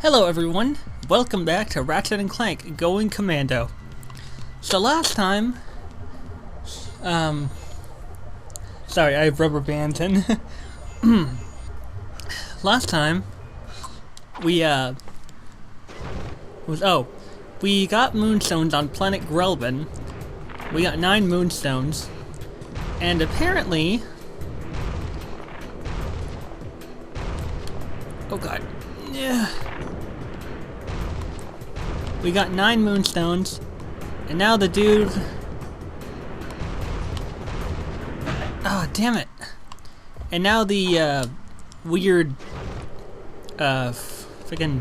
Hello everyone, welcome back to Ratchet and Clank Going Commando. So last time, sorry, I have rubber bands in. Last time, we got moonstones on planet Grelbin. We got 9 moonstones, and apparently, oh god, yeah. We got 9 moonstones, and now the dude... Oh, damn it. And now the, weird, freaking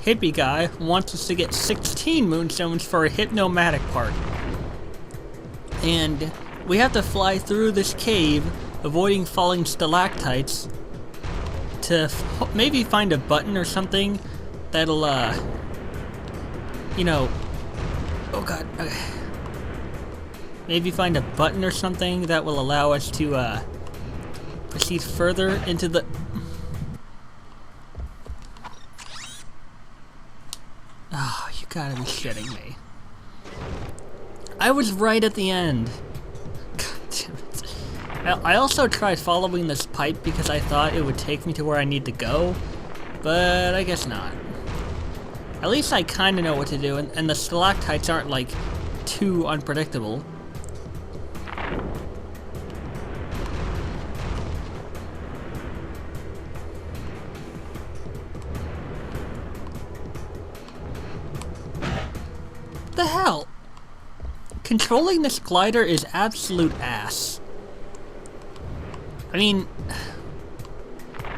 hippie guy wants us to get 16 moonstones for a HYPNOMATIC part. And we have to fly through this cave, avoiding falling stalactites, to maybe find a button or something that'll, you know, oh god, okay. Maybe find a button or something that will allow us to, proceed further into the... Oh, you gotta be shitting me. I was right at the end. God damn it. I also tried following this pipe because I thought it would take me to where I need to go, but I guess not. At least I kind of know what to do, and the stalactites aren't, like, too unpredictable. The hell? Controlling this glider is absolute ass. I mean,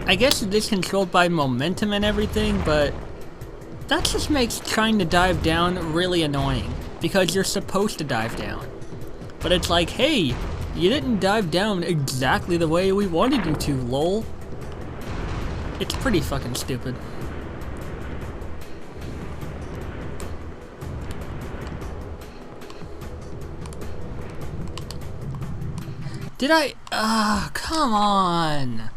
I guess it is controlled by momentum and everything, but that just makes trying to dive down really annoying, because you're supposed to dive down. But it's like, hey, you didn't dive down exactly the way we wanted you to, lol. It's pretty fucking stupid. Did I? Come on.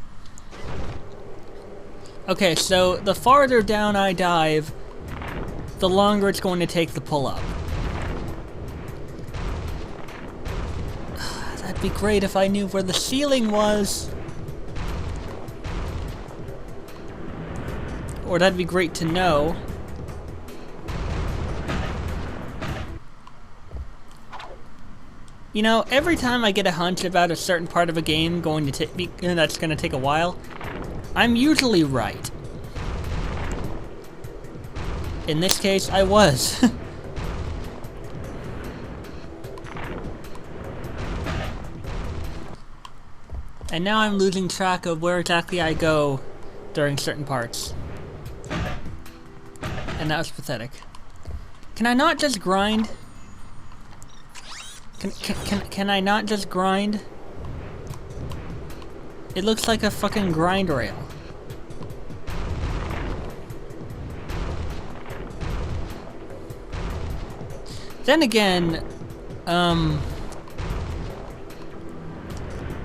Okay, so the farther down I dive, the longer it's going to take the pull-up. That'd be great if I knew where the ceiling was. Or that'd be great to know. You know, every time I get a hunch about a certain part of a game that's going to take a while, I'm usually right. In this case, I was. And now I'm losing track of where exactly I go during certain parts. And that was pathetic. Can I not just grind? Can I not just grind? It looks like a fucking grind rail. Then again,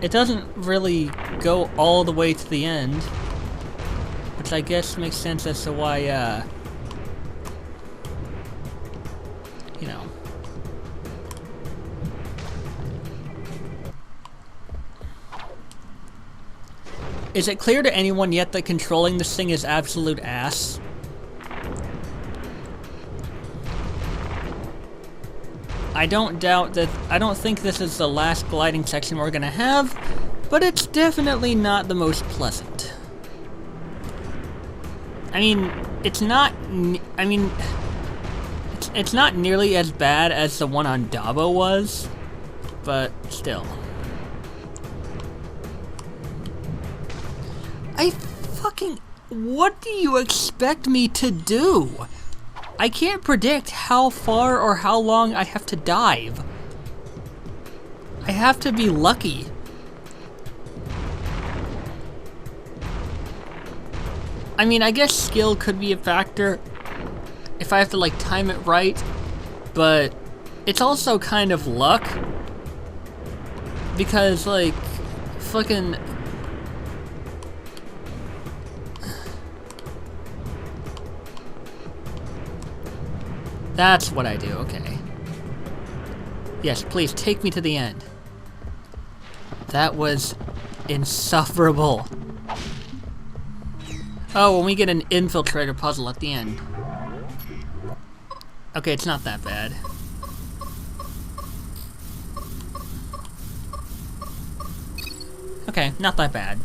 it doesn't really go all the way to the end, which I guess makes sense as to why, you know. Is it clear to anyone yet that controlling this thing is absolute ass? I don't doubt that. I don't think this is the last gliding section we're gonna have, but it's definitely not the most pleasant. I mean, it's not. I mean, it's not nearly as bad as the one on Dabo was, but still. What do you expect me to do? I can't predict how far or how long I have to dive. I have to be lucky. I mean, I guess skill could be a factor if I have to, like, time it right, but it's also kind of luck. Because, like, fucking... That's what I do, okay. Yes, please, take me to the end. That was insufferable. Oh, when we get an infiltrator puzzle at the end. Okay, it's not that bad. Okay, not that bad.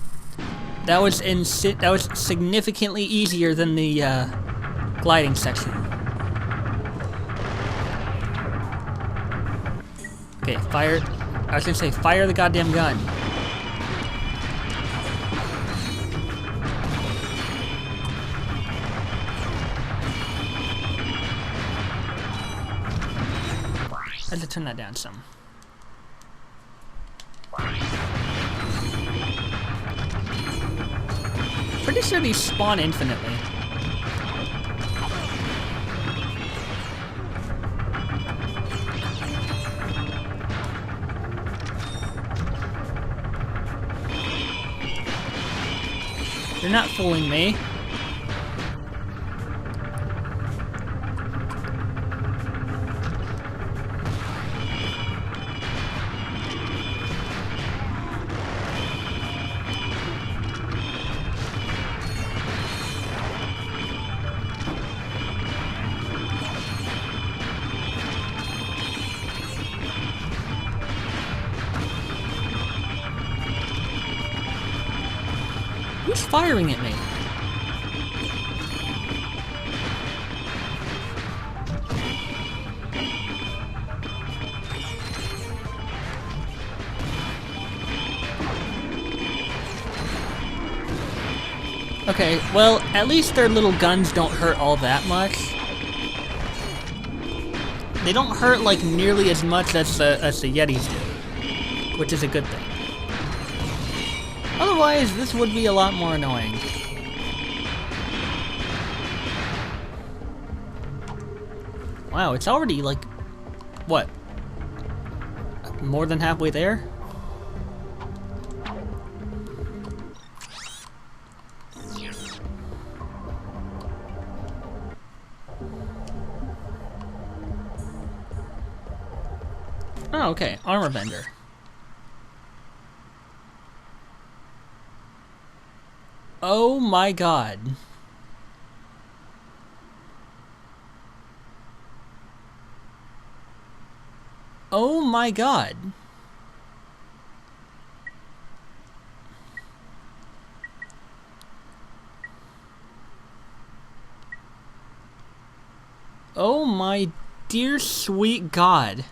That was significantly easier than the gliding section. Okay, fire. I was gonna say, fire the goddamn gun. I had to turn that down some. Pretty sure these spawn infinitely. You're not fooling me. Who's firing at me? Okay, well, at least their little guns don't hurt all that much. They don't hurt like nearly as much as the Yetis do, which is a good thing. Otherwise, this would be a lot more annoying. Wow, it's already like, what? More than halfway there? Oh, okay, armor vendor. Oh my god. Oh my god. Oh my dear sweet god.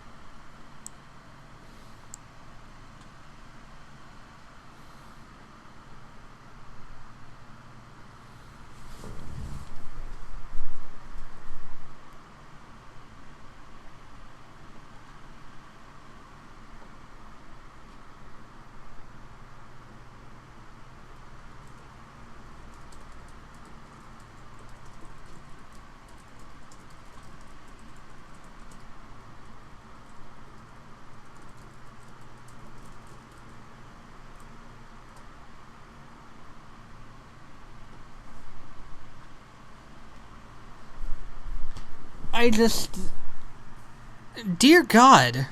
I just... Dear God.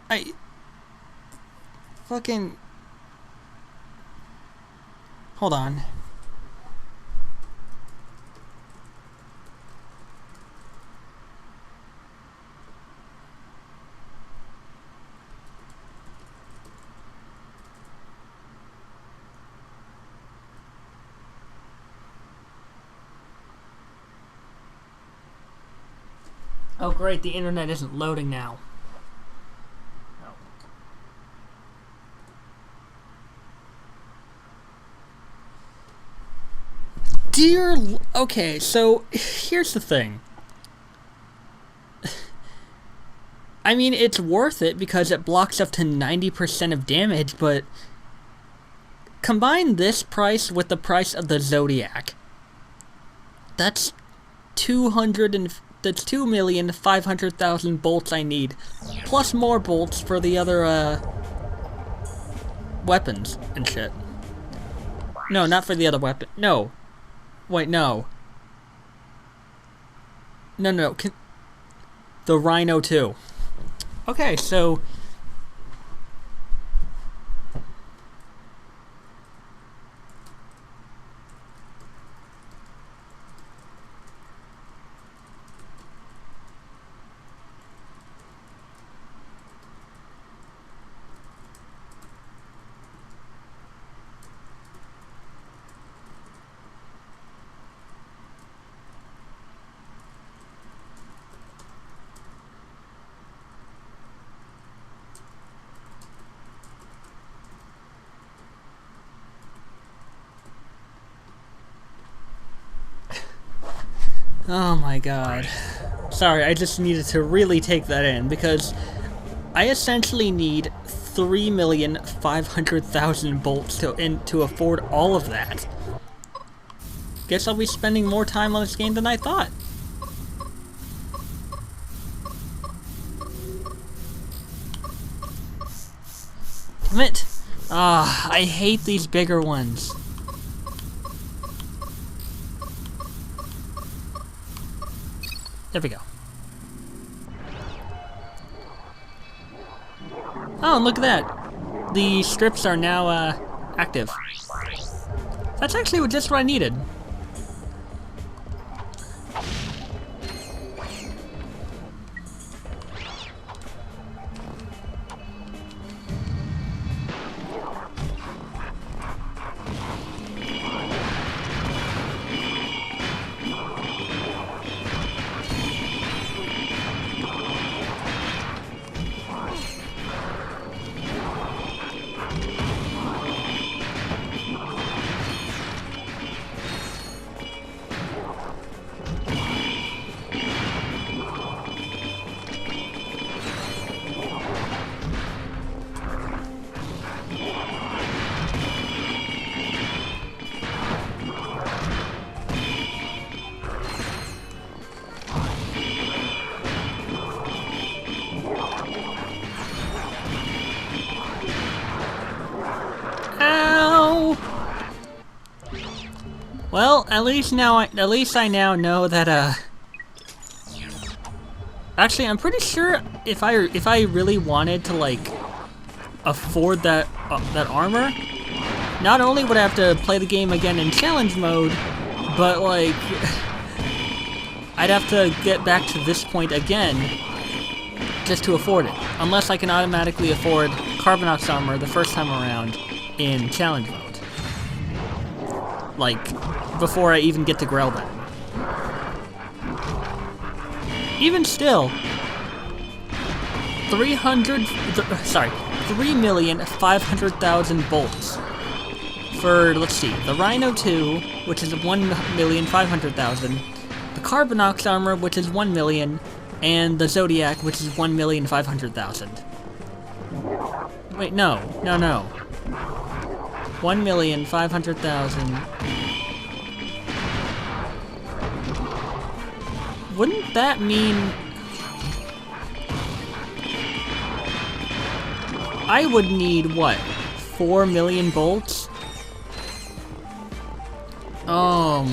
I... Fucking... Hold on. Oh great, the internet isn't loading now. Oh. Okay, so here's the thing. I mean, it's worth it because it blocks up to 90% of damage, but combine this price with the price of the Zodiac. That's 2,500,000 bolts I need, plus more bolts for the other weapons and shit. No, not for the other weapon. No. Wait, no. No, no, no. The Rhino 2. Okay, so... Oh my god. Sorry, I just needed to really take that in, because I essentially need 3,500,000 bolts to afford all of that. Guess I'll be spending more time on this game than I thought. Damn it! Ah, I hate these bigger ones. There we go. Oh, and look at that. The strips are now, active. That's actually just what I needed. Well, at least I now know that actually, I'm pretty sure if I really wanted to like afford that armor, not only would I have to play the game again in challenge mode, but like I'd have to get back to this point again just to afford it. Unless I can automatically afford Carbinox armor the first time around in challenge mode. Like, before I even get to Grelban. Even still, 3,500,000 bolts for, let's see, the Rhino 2, which is 1,500,000, the Carbinox armor, which is 1 million, and the Zodiac, which is 1,500,000. Wait, no. 1,500,000. Wouldn't that mean I would need, what, 4 million bolts? Oh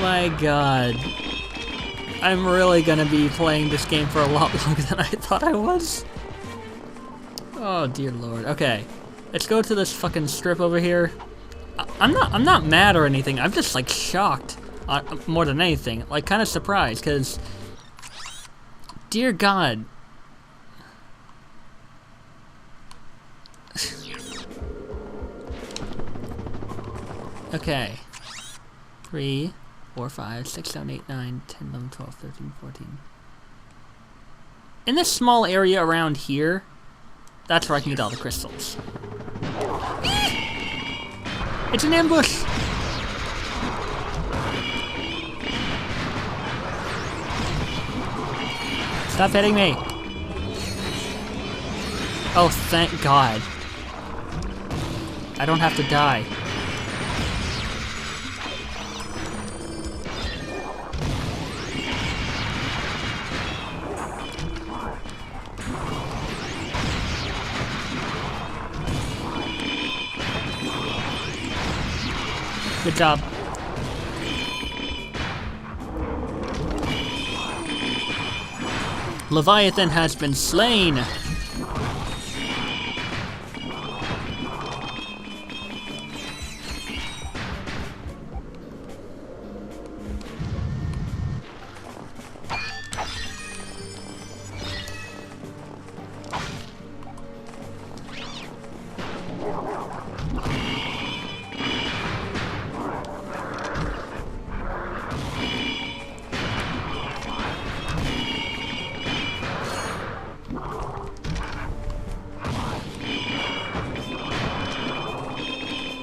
my god. I'm really gonna be playing this game for a lot longer than I thought I was. Oh dear lord. Okay. Let's go to this fucking strip over here. I'm not mad or anything. I'm just like shocked. More than anything, like kind of surprised, because dear god. Okay. 3, 4, 5, 6, 7, 8, 9, 10, 11, 12, 13, 14. In this small area around here, that's where I can get all the crystals. It's an ambush! Stop hitting me! Oh, thank God. I don't have to die. Good job. Leviathan has been slain.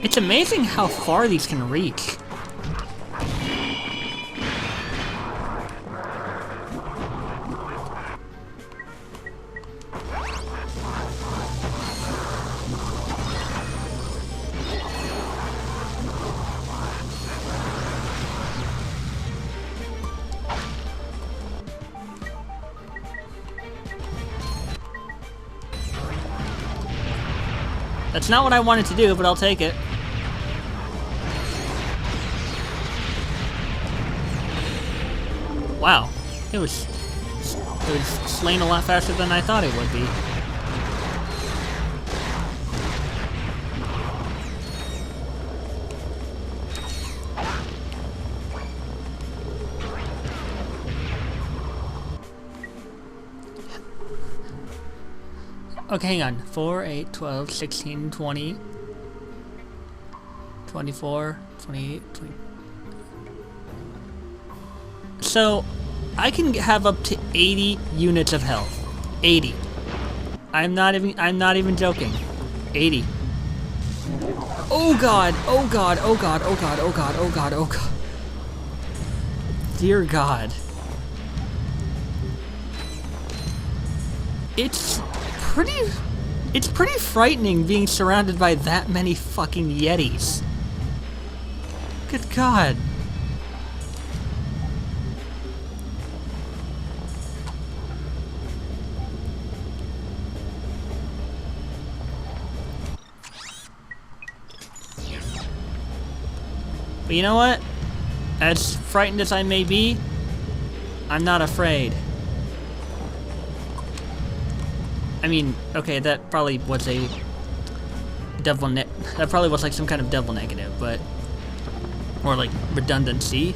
It's amazing how far these can reach. That's not what I wanted to do, but I'll take it. Wow, it was slain a lot faster than I thought it would be. Okay, hang on. 4, 8, 12, 16, 20, 24, 28, 20. So, I can have up to 80 units of health. 80. I'm not even joking. 80. Oh god, oh god, oh god, oh god, oh god, oh god, oh god. Dear God. It's pretty frightening being surrounded by that many fucking Yetis. Good God. But you know what? As frightened as I may be, I'm not afraid. I mean, okay, that probably was a that probably was like some kind of devil negative, but or like redundancy.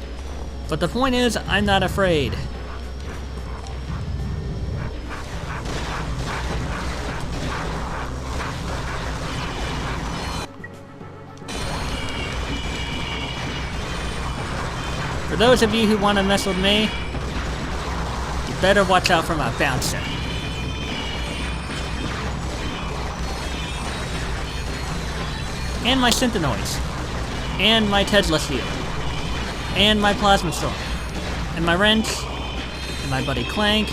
But the point is, I'm not afraid. For those of you who want to mess with me, you better watch out for my bouncer. And my Synthenoids. And my Tesla shield. And my Plasma Storm. And my Wrench. And my buddy Clank.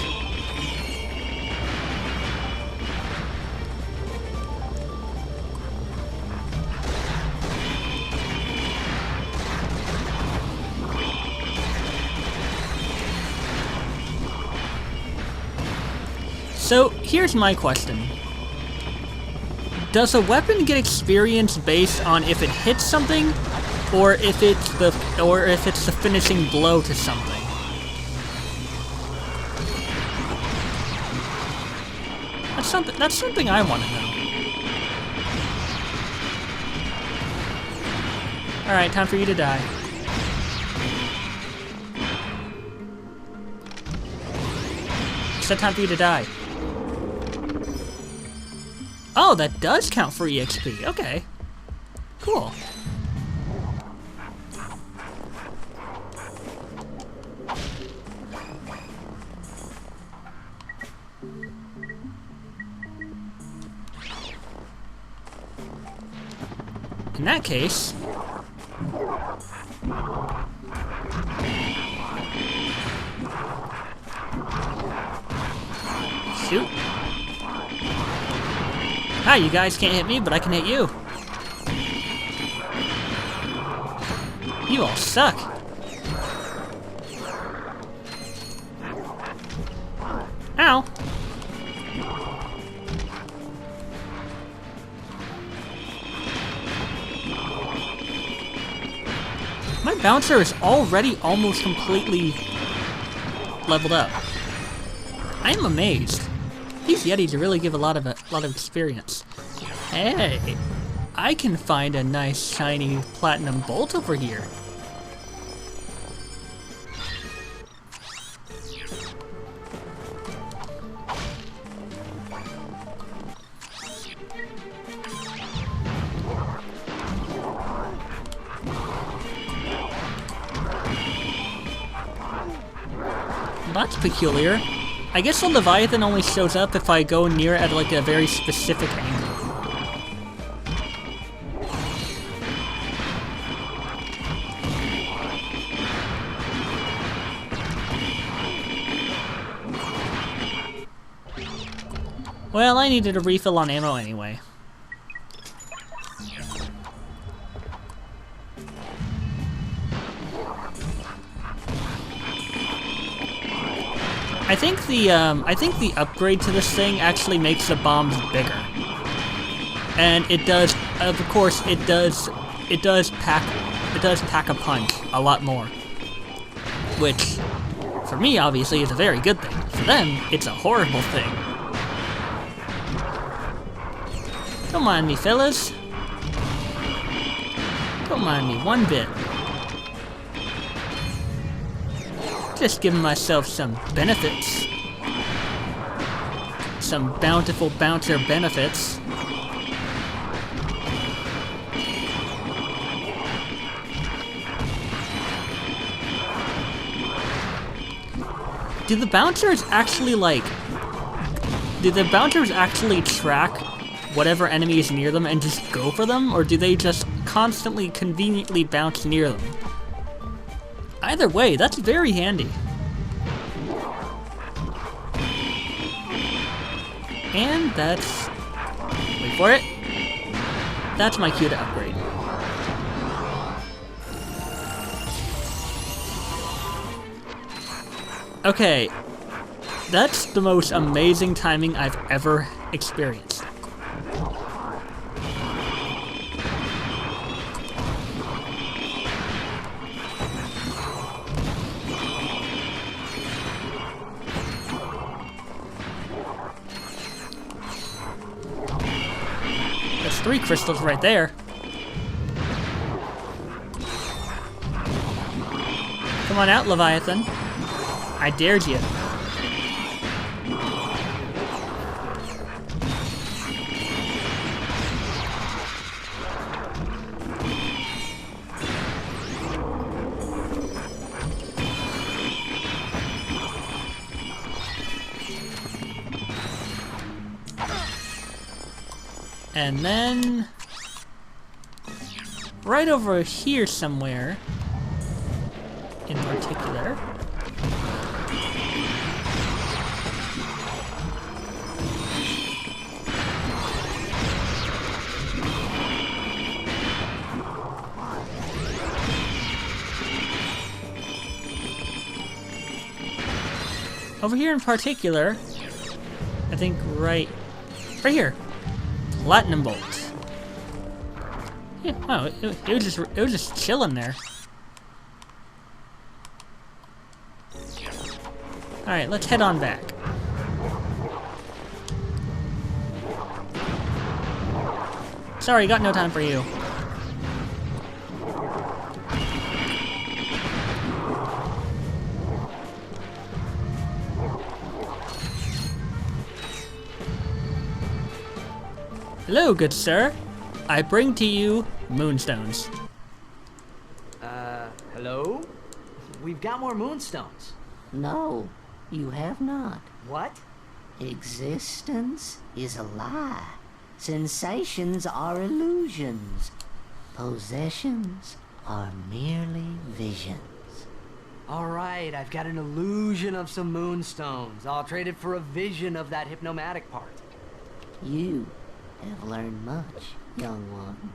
So, here's my question. Does a weapon get experience based on if it hits something, or if it's the finishing blow to something? That's something I want to know. All right, time for you to die. It's time for you to die. Oh, that does count for EXP. Okay. Cool. In that case... Shoot. Hi, you guys can't hit me, but I can hit you. You all suck. Ow. My bouncer is already almost completely leveled up. I'm amazed. These Yetis really give a lot of experience. Hey, I can find a nice shiny platinum bolt over here. That's peculiar. I guess the Leviathan only shows up if I go near it at like a very specific angle. Well, I needed a refill on ammo anyway. I think the upgrade to this thing actually makes the bombs bigger. And it does, of course, it does pack a punch a lot more. Which, for me, obviously, is a very good thing. For them, it's a horrible thing. Don't mind me, fellas. Don't mind me one bit. Just giving myself some benefits. Some bountiful bouncer benefits. Do the bouncers actually track whatever enemy is near them and just go for them? Or do they just constantly conveniently bounce near them? Either way, that's very handy. And that's... wait for it. That's my cue to upgrade. Okay. That's the most amazing timing I've ever experienced. There's 3 crystals right there. Come on out, Leviathan. I dared you. And then, right over here somewhere, in particular, I think right here. Platinum bolt. Yeah, wow, it was just chilling there. All right, let's head on back. Sorry, got no time for you. Hello, good sir. I bring to you moonstones. Hello? We've got more moonstones. No, you have not. What? Existence is a lie. Sensations are illusions. Possessions are merely visions. Alright, I've got an illusion of some moonstones. I'll trade it for a vision of that hypnomatic part. You have learned much, young one.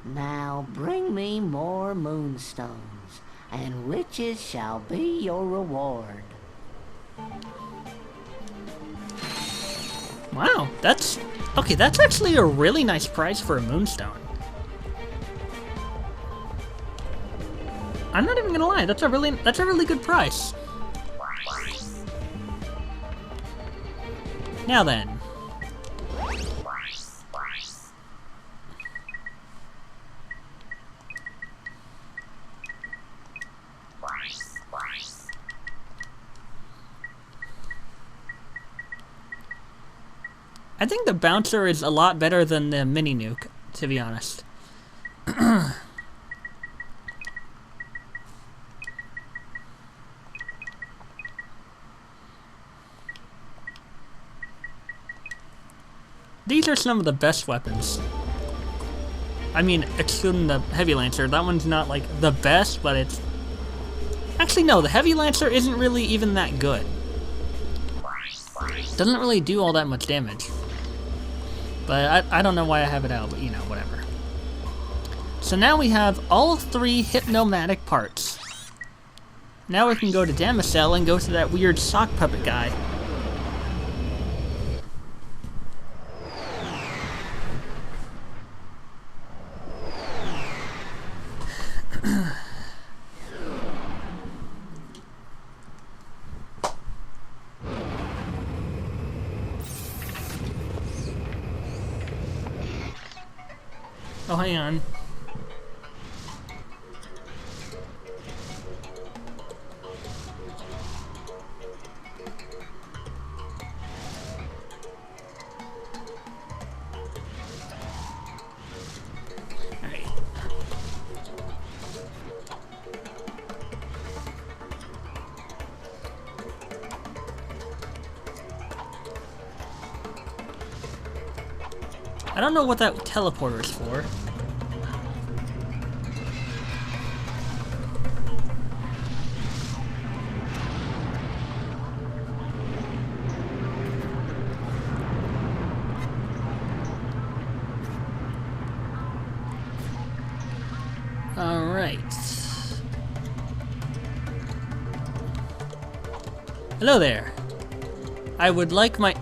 Now bring me more moonstones, and riches shall be your reward. Wow, that's actually a really nice price for a moonstone. I'm not even gonna lie, that's a really good price. Now then. I think the bouncer is a lot better than the mini nuke, to be honest. These are some of the best weapons. I mean, excluding the Heavy Lancer. That one's not, like, the best, but it's... Actually, no, the Heavy Lancer isn't really even that good. Doesn't really do all that much damage. But I don't know why I have it out, but, you know, whatever. So now we have all 3 HYPNOMATIC parts. Now we can go to Damocel and go to that weird sock puppet guy. Oh, hang on. Alright. I don't know what that teleporter is for. Alright. Hello there. I would like my...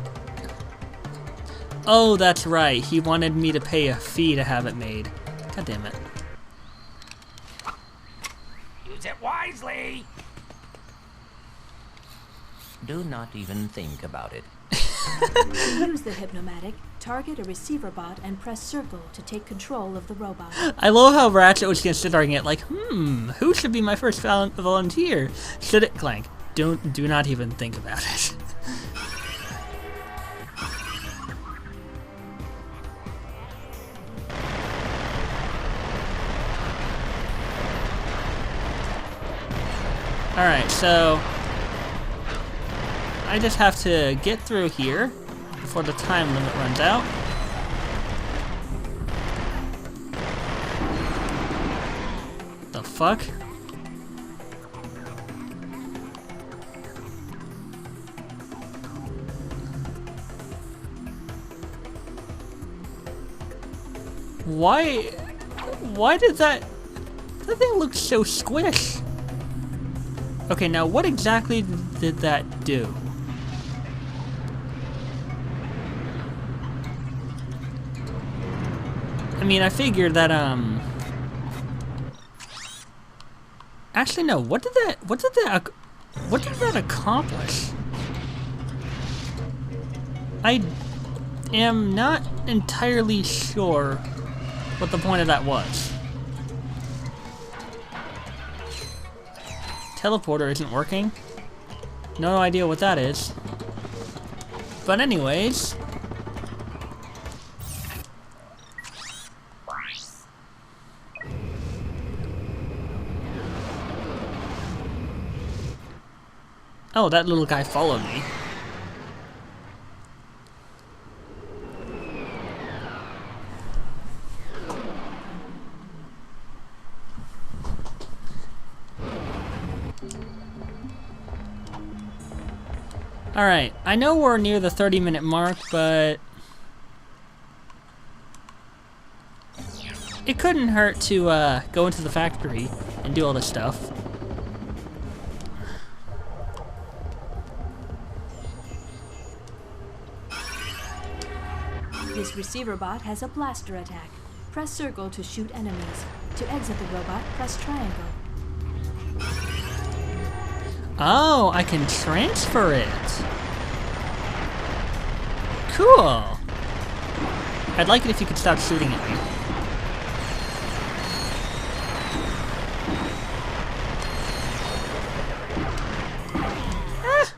Oh, that's right. He wanted me to pay a fee to have it made. God damn it. Use it wisely! Do not even think about it. Use the HYPNOMATIC, target a receiver bot, and press circle to take control of the robot. I love how Ratchet was considering it, like, who should be my first volunteer? Should it Clank? Do not even think about it. Alright, so I just have to get through here before the time limit runs out. The fuck? Why did that thing look so squish? Okay, now what exactly did that do? I mean, I figured that, actually, no, what did that accomplish? I am not entirely sure what the point of that was. Teleporter isn't working. No idea what that is. But anyways... Oh, that little guy followed me. Alright, I know we're near the 30-minute mark, but it couldn't hurt to go into the factory and do all this stuff. This receiver bot has a blaster attack. Press circle to shoot enemies. To exit the robot, press triangle. Oh, I can transfer it. Cool! I'd like it if you could stop shooting at me. Ah.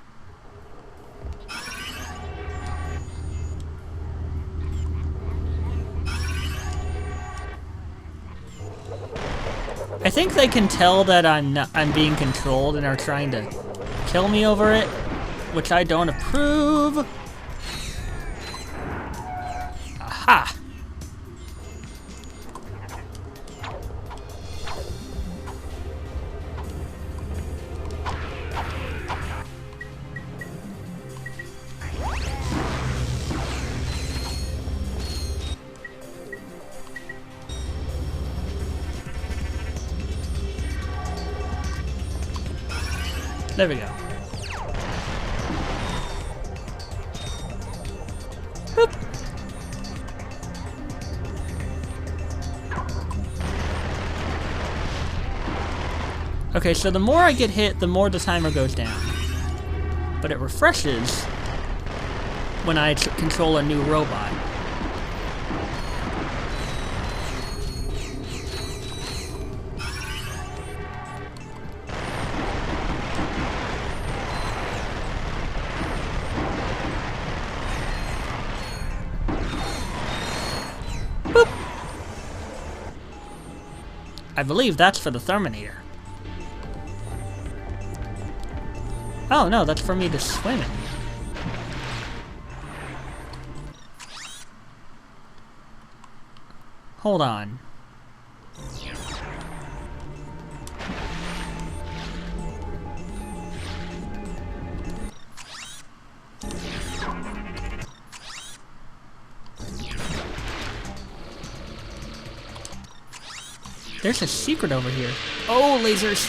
I think they can tell that I'm being controlled and are trying to kill me over it, which I don't approve. Aha! There we go. Boop. Okay, so the more I get hit, the more the timer goes down. But it refreshes when I control a new robot. I believe that's for the Terminator. Oh no, that's for me to swim in. Hold on. There's a secret over here. Oh, lasers!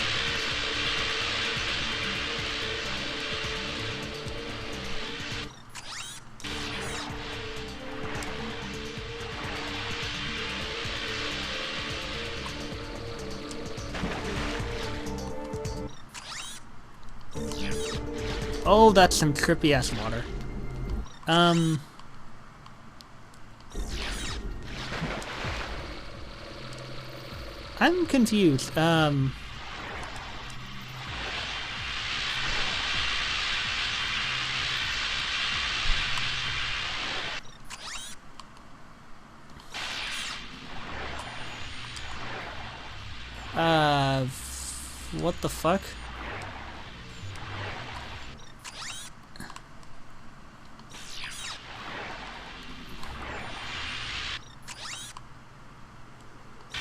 Oh, that's some trippy ass water. I'm confused. What the fuck?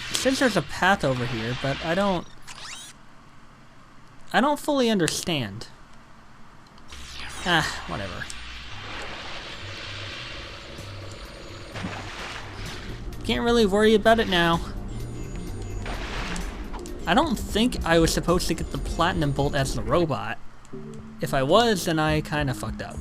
It says there's a path over here, but I don't fully understand. Ah, whatever. Can't really worry about it now. I don't think I was supposed to get the platinum bolt as the robot. If I was, then I kinda fucked up.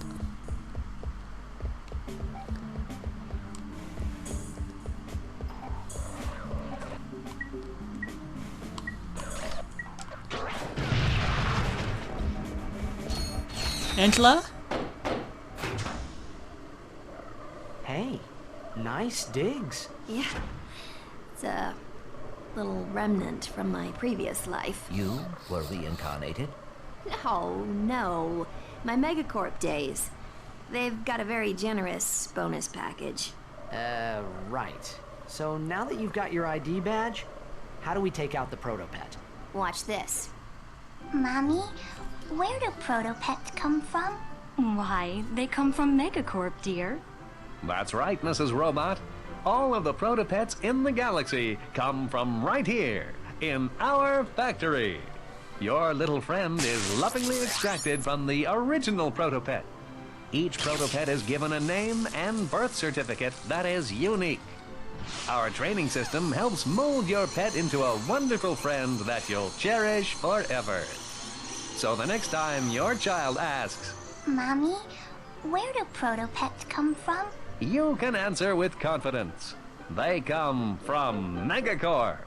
Angela? Hey, nice digs. Yeah. It's a little remnant from my previous life. You were reincarnated? No. My Megacorp days. They've got a very generous bonus package. Right. So now that you've got your ID badge, how do we take out the protopet? Watch this. Mommy, where do protopets come from? Why, they come from Megacorp, dear. That's right, Mrs. Robot. All of the protopets in the galaxy come from right here, in our factory. Your little friend is lovingly extracted from the original protopet. Each protopet is given a name and birth certificate that is unique. Our training system helps mold your pet into a wonderful friend that you'll cherish forever. So the next time your child asks, Mommy, where do protopets come from? you can answer with confidence. They come from Megacorp.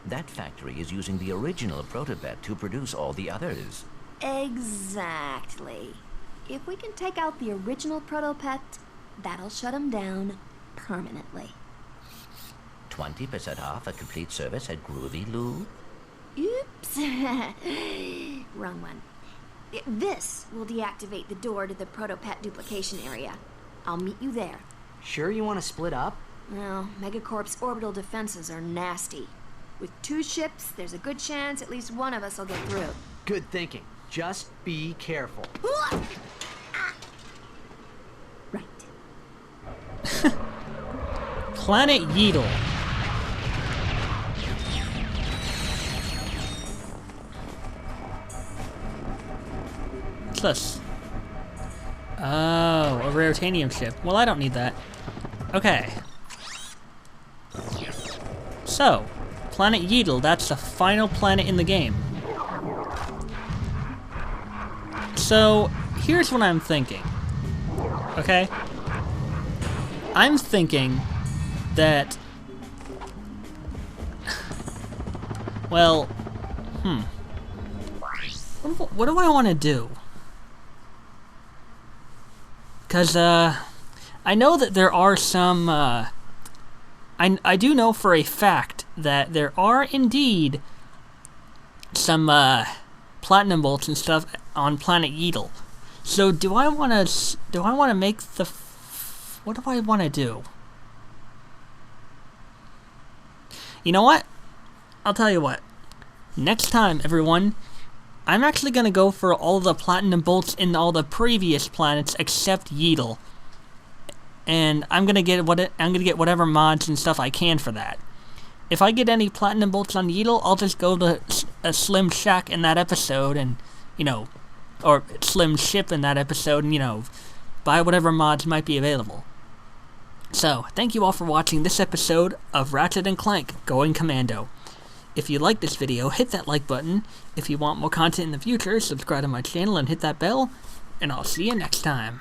That factory is using the original protopet to produce all the others. Exactly. If we can take out the original Protopet, that'll shut him down permanently. 20% off a complete service at Groovy Lou. Oops. Wrong one. This will deactivate the door to the Protopet duplication area. I'll meet you there. Sure you want to split up? Well, Megacorp's orbital defenses are nasty. With 2 ships, there's a good chance at least one of us will get through. Good thinking. Just be careful. Right. Planet Yeetle. What's this? Oh, a Raritanium ship. Well, I don't need that. Okay. So, Planet Yeetle, that's the final planet in the game. So, here's what I'm thinking. Okay? I'm thinking that... Well, What do I want to do? Because, I know that there are some, I do know for a fact that there are indeed some, platinum bolts and stuff on Planet Yeetle. So do I want to make the... what do I want to do? You know what? I'll tell you what. Next time, everyone, I'm actually going to go for all the platinum bolts in all the previous planets except Yeetle. And I'm going to get whatever mods and stuff I can for that. If I get any platinum bolts on Yeetle, I'll just go to a Slim Shack in that episode and, you know, or Slim Ship in that episode and, you know, buy whatever mods might be available. So, thank you all for watching this episode of Ratchet and Clank Going Commando. If you like this video, hit that like button. If you want more content in the future, subscribe to my channel and hit that bell. And I'll see you next time.